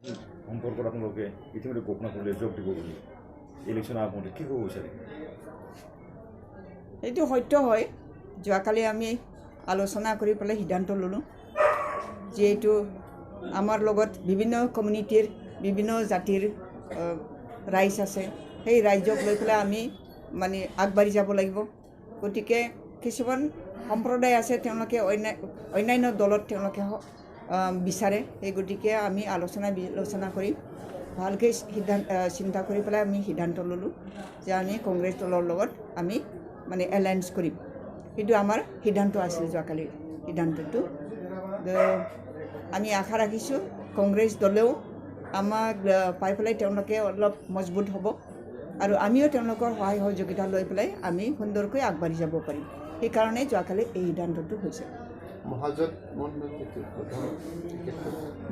সম্পৰ্কত আপোনালোকে ইতিমধ্যে ঘোষণা কৰিলে যোগ দিব বুলি ইলেকশ্যন আগমতে কি ক'ব বিচাৰে? এইটো সত্য হয়। যোৱাকালি আমি আলোচনা কৰি পেলাই সিদ্ধান্ত ল'লোঁ, যিহেতু আমাৰ লগত বিভিন্ন কমিউনিটিৰ বিভিন্ন জাতিৰ ৰাইজ আছে, সেই ৰাইজক লৈ পেলাই আমি মানে আগবাঢ়ি যাব লাগিব। গতিকে কিছুমান সম্প্ৰদায় আছে, তেওঁলোকে অন্যান্য দলত তেওঁলোকে বিচাৰে। সেই গতিকে আমি বিলোচনা কৰি ভালকৈ চিন্তা কৰি পেলাই আমি সিদ্ধান্ত ল'লোঁ যে আমি কংগ্ৰেছ দলৰ লগত আমি মানে এলায়েন্স কৰিম। সেইটো আমাৰ সিদ্ধান্ত আছিল যোৱাকালিৰ সিদ্ধান্তটো। আমি আশা ৰাখিছোঁ কংগ্ৰেছ দলেও আমাক পাই পেলাই তেওঁলোকে অলপ মজবুত হ'ব আৰু আমিও তেওঁলোকৰ সহায় সহযোগিতা লৈ পেলাই আমি সুন্দৰকৈ আগবাঢ়ি যাব পাৰিম। সেইকাৰণে যোৱাকালি এই সিদ্ধান্তটো হৈছে।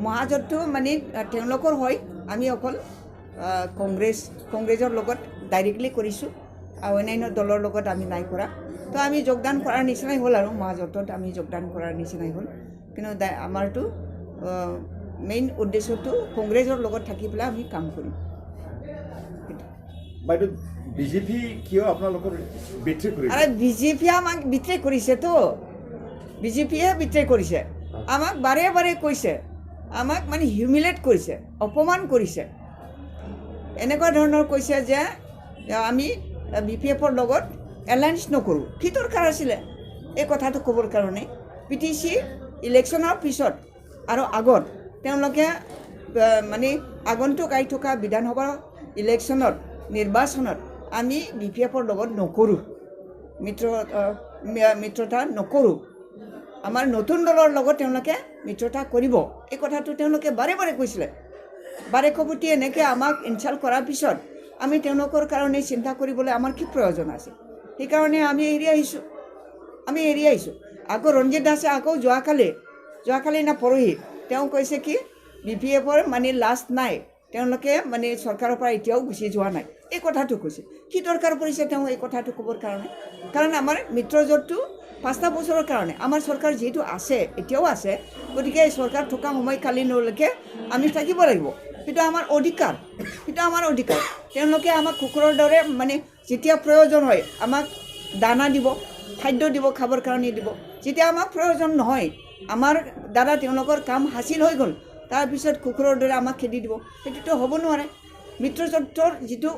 মহাজোঁটটো মানে তেওঁলোকৰ হয়, আমি অকল কংগ্ৰেছৰ লগত ডাইৰেক্টলি কৰিছোঁ আৰু অন্যান্য দলৰ লগত আমি নাই কৰা। তো আমি যোগদান কৰাৰ নিচিনাই হ'ল আৰু মহাজোঁটত আমি যোগদান কৰাৰ নিচিনাই হ'ল। কিন্তু আমাৰতো মেইন উদ্দেশ্যটো কংগ্ৰেছৰ লগত থাকি পেলাই আমি কাম কৰিম। বাইদেউ, বিজেপি কিয় আপোনালোকৰ বিট্ৰে কৰিছে? আৰে বিজেপিয়ে আমাক বিট্ৰে কৰিছেতো, বিজেপিয়ে বিট্ৰে কৰিছে। আমাক বাৰে বাৰে কৈছে, আমাক মানে হিউমিলেট কৰিছে, অপমান কৰিছে। এনেকুৱা ধৰণৰ কৈছে যে আমি BPFৰ লগত এলায়েন্স নকৰোঁ। কি দৰকাৰ আছিলে এই কথাটো ক'বৰ কাৰণে? PTC ইলেকশ্যনৰ পিছত আৰু আগত তেওঁলোকে মানে আগন্তুক আহি থকা বিধানসভা ইলেকশ্যনত নিৰ্বাচনত আমি BPFৰ লগত নকৰোঁ, মিত্ৰতা নকৰোঁ। আমাৰ নতুন দলৰ লগত তেওঁলোকে মিত্ৰতা কৰিব, এই কথাটো তেওঁলোকে বাৰে বাৰে কৈছিলে। বাৰে কপতি এনেকৈ আমাক ইনচাল্ট কৰাৰ পিছত আমি তেওঁলোকৰ কাৰণে চিন্তা কৰিবলৈ আমাৰ কি প্ৰয়োজন আছে? সেইকাৰণে আমি এৰি আহিছোঁ। আকৌ ৰঞ্জিত দাসে আকৌ যোৱাকালি না পৰহি তেওঁ কৈছে কি BPFৰ মানে লাষ্ট নাই, তেওঁলোকে মানে চৰকাৰৰ পৰা এতিয়াও গুচি যোৱা নাই, এই কথাটো কৈছে। কি দৰকাৰ পৰিছে তেওঁ এই কথাটো ক'বৰ কাৰণে? কাৰণ আমাৰ মিত্ৰজোঁটটো 5টা বছৰৰ কাৰণে, আমাৰ চৰকাৰ যিহেতু আছে এতিয়াও আছে, গতিকে এই চৰকাৰ থকা সময়কালীনলৈকে আমি থাকিব লাগিব। সেইটো আমাৰ অধিকাৰ। তেওঁলোকে আমাক কুকুৰৰ দৰে মানে যেতিয়া প্ৰয়োজন হয় আমাক দানা দিব, খাদ্য দিব, খাবৰ কাৰণে দিব। যেতিয়া আমাক প্ৰয়োজন নহয়, আমাৰ দ্বাৰা তেওঁলোকৰ কাম হাচিল হৈ গ'ল, তাৰপিছত কুকুৰৰ দৰে আমাক খেদি দিব, সেইটোতো হ'ব নোৱাৰে। মিত্ৰজোঁটৰ যিটো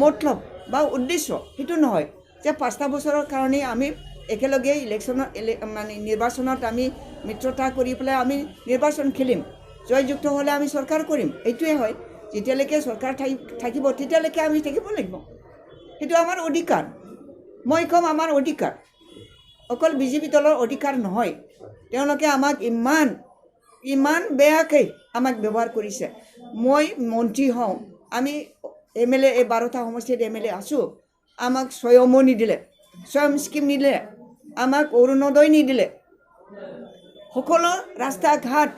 মতলব বা উদ্দেশ্য সেইটো নহয় যে 5টা বছৰৰ কাৰণে আমি একেলগে নিৰ্বাচনত আমি মিত্ৰতা কৰি পেলাই আমি নিৰ্বাচন খেলিম, জয়যুক্ত হ'লে আমি চৰকাৰ কৰিম, এইটোৱে হয়। যেতিয়ালৈকে চৰকাৰ থাকিব তেতিয়ালৈকে আমি থাকিব লাগিব। সেইটো আমাৰ অধিকাৰ। মই ক'ম আমাৰ অধিকাৰ, অকল BJP দলৰ অধিকাৰ নহয়। তেওঁলোকে আমাক ইমান বেয়াকৈ আমাক ব্যৱহাৰ কৰিছে। মই মন্ত্ৰী হওঁ, আমি MLA এই 12টা সমষ্টিত MLA আছোঁ, আমাক স্বয়মো নিদিলে, স্বয়ম স্কিম নিদিলে, আমাক অৰুণোদয় নিদিলে। সকলো ৰাস্তা ঘাট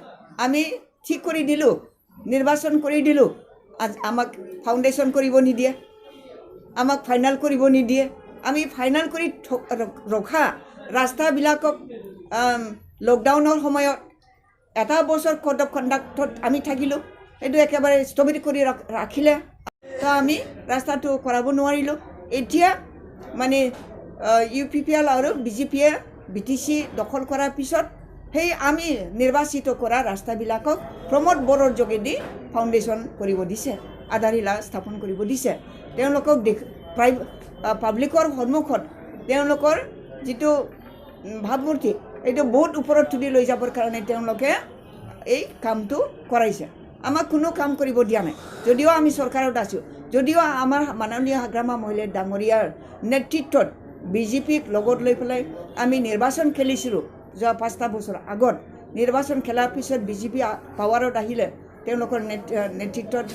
আমি ঠিক কৰি দিলোঁ, নিৰ্বাচন কৰি দিলোঁ, আমাক ফাউণ্ডেশ্যন কৰিব নিদিয়ে, আমাক ফাইনেল কৰিব নিদিয়ে। আমি ফাইনেল কৰি ৰখা ৰাস্তাবিলাকক লকডাউনৰ সময়ত 1 বছৰ কোড অফ কণ্ডাক্টত আমি থাকিলোঁ, সেইটো একেবাৰে স্থগিত কৰি ৰাখিলে, তো আমি ৰাস্তাটো কৰাব নোৱাৰিলোঁ। এতিয়া মানে UPPL আৰু BJPয়ে BTC দখল কৰাৰ পিছত সেই আমি নিৰ্বাচিত কৰা ৰাস্তাবিলাকক প্ৰমোদ বড়োৰ যোগেদি ফাউণ্ডেশ্যন কৰিব দিছে, আধাৰশিলা স্থাপন কৰিব দিছে। তেওঁলোকক পাব্লিকৰ সন্মুখত তেওঁলোকৰ যিটো ভাৱমূৰ্তি এইটো বহুত ওপৰত তুলি লৈ যাবৰ কাৰণে তেওঁলোকে এই কামটো কৰাইছে। আমাক কোনো কাম কৰিব দিয়া নাই, যদিও আমি চৰকাৰত আছোঁ, যদিও আমাৰ মাননীয় হাগ্ৰামা মহিলাৰ ডাঙৰীয়াৰ নেতৃত্বত BJPক লগত লৈ পেলাই আমি নিৰ্বাচন খেলিছিলোঁ। যোৱা 5টা বছৰ আগত নিৰ্বাচন খেলাৰ পিছত BJP পাৱাৰত আহিলে, তেওঁলোকৰ নেতৃত্বত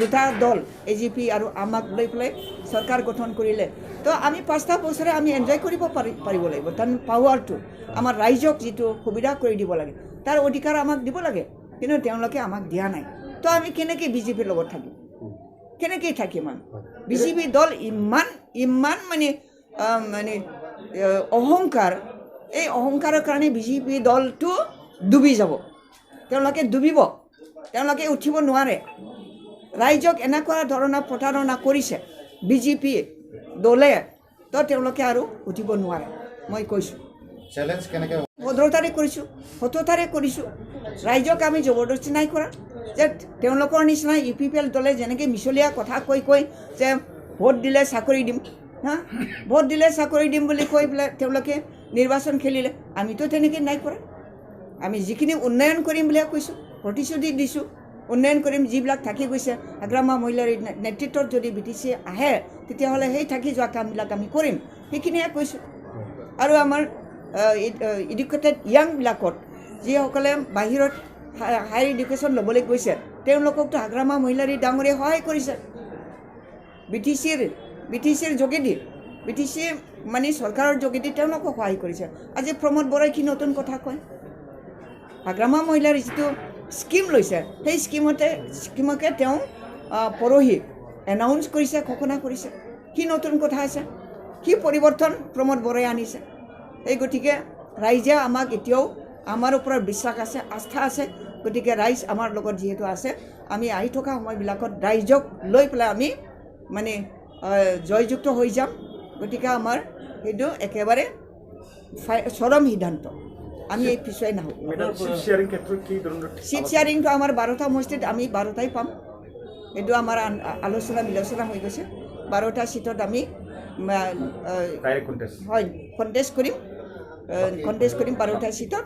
2টা দল AGP আৰু আমাক লৈ পেলাই চৰকাৰ গঠন কৰিলে। তো আমি 5টা বছৰে আমি এনজয় কৰিব পাৰিব লাগিব। তাৰ পাৱাৰটো আমাৰ ৰাইজক যিটো সুবিধা কৰি দিব লাগে, তাৰ অধিকাৰ আমাক দিব লাগে, কিন্তু তেওঁলোকে আমাক দিয়া নাই। তো আমি কেনেকৈ BJPৰ লগত থাকিম? কেনেকৈ থাকিম? BJP দল ইমান মানে অহংকাৰ, এই অহংকাৰৰ কাৰণে BJP দলটো ডুবি যাব, তেওঁলোকে ডুবিব। তেওঁলোকে উঠিব নোৱাৰে ৰাইজক এনেকুৱা ধৰণৰ প্ৰতাৰণা কৰিছে বিজেপি দলে তো তেওঁলোকে আৰু উঠিব নোৱাৰে মই কৈছোঁ চ্যালেঞ্জ কেনেকৈ ভদ্ৰতাৰে কৰিছোঁ সততাৰে কৰিছোঁ ৰাইজক আমি জবৰদস্তি নাই কৰা যে তেওঁলোকৰ নিচিনা UPPL দলে যেনেকৈ মিছলীয়া কথা কৈ কৈ যে ভোট দিলে চাকৰি দিম হা ভোট দিলে চাকৰি দিম বুলি কৈ পেলাই তেওঁলোকে নিৰ্বাচন খেলিলে আমিতো তেনেকৈ নাই কৰা আমি যিখিনি উন্নয়ন কৰিম বুলিহে কৈছোঁ প্ৰতিশ্ৰুতি দিছোঁ উন্নয়ন কৰিম যিবিলাক থাকি গৈছে আগ্ৰামা মহিলাৰ নেতৃত্বত যদি BTC আহে তেতিয়াহ'লে সেই থাকি যোৱা কামবিলাক আমি কৰিম সেইখিনিহে কৈছোঁ আৰু আমাৰ এডুকেটেড ইয়াংবিলাকত যিসকলে বাহিৰত হায়াৰ এডুকেশ্যন ল'বলৈ গৈছে তেওঁলোককতো আগ্ৰামা মহিলাৰী ডাঙৰীয়ে সহায় কৰিছে BTCৰ যোগেদি BTC মানে চৰকাৰৰ যোগেদি তেওঁলোকক সহায় কৰিছে আজি প্ৰমোদ বৰাই কি নতুন কথা কয় আগ্ৰামা মহিলাৰ যিটো স্কিম লৈছে সেই স্কিমকে তেওঁ পৰহি এনাউন্স কৰিছে ঘোষণা কৰিছে কি নতুন কথা আছে কি পৰিৱৰ্তন প্ৰমোদ বৰাই আনিছে এই গতিকে ৰাইজে আমাক এতিয়াও আমাৰ ওপৰত বিশ্বাস আছে আস্থা আছে গতিকে ৰাইজ আমাৰ লগত যিহেতু আছে আমি আহি থকা সময়বিলাকত ৰাইজক লৈ পেলাই আমি মানে জয়যুক্ত হৈ যাম গতিকে আমাৰ সেইটো একেবাৰে চৰম সিদ্ধান্ত আমি এই পিছুৱাই নাহোঁ চিট শ্বেয়াৰিংটো আমাৰ 12টা সমষ্টিত আমি 12টাই পাম এইটো আমাৰ আলোচনা বিলোচনা হৈ গৈছে 12টা চিটত আমি হয় কণ্টেষ্ট কৰিম 12টা চিটত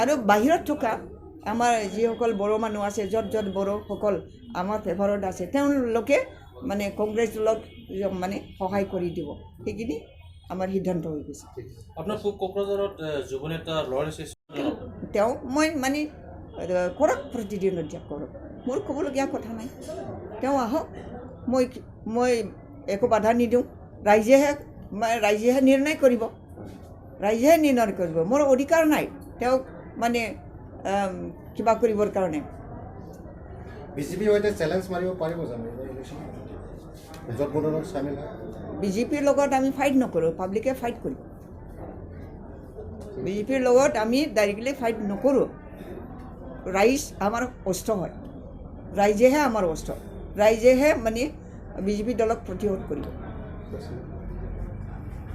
আৰু বাহিৰত থকা আমাৰ যিসকল বড়ো মানুহ আছে য'ত বড়োসকল আমাৰ ফেভাৰত আছে তেওঁলোকে মানে কংগ্ৰেছ দলক মানে সহায় কৰি দিব সেইখিনি আমাৰ সিদ্ধান্ত হৈ গৈছে আপোনাৰ কোকৰাঝাৰত যুৱ নেতা লৰেন্স তেওঁ মই মানে কৰক প্ৰতিদ্বন্দ্বিতা কৰক মোৰ ক'বলগীয়া কথা নাই তেওঁ আহক মই একো বাধা নিদিওঁ ৰাইজেহে নিৰ্ণয় কৰিব মোৰ অধিকাৰ নাই তেওঁক মানে কিবা কৰিবৰ কাৰণে বিজেপিৰ সৈতে চ্যালেঞ্জ মাৰিব পাৰিব জানো য'ত বদলত চামিল হয় বিজেপিৰ লগত আমি ফাইট নকৰোঁ পাব্লিকে ফাইট কৰিব বিজেপিৰ লগত আমি ডাইৰেক্টলি ফাইট নকৰোঁ ৰাইজ আমাৰ অস্ত্ৰ হয় ৰাইজেহে আমাৰ অস্ত্ৰ ৰাইজেহে মানে বিজেপি দলক প্ৰতিহত কৰিব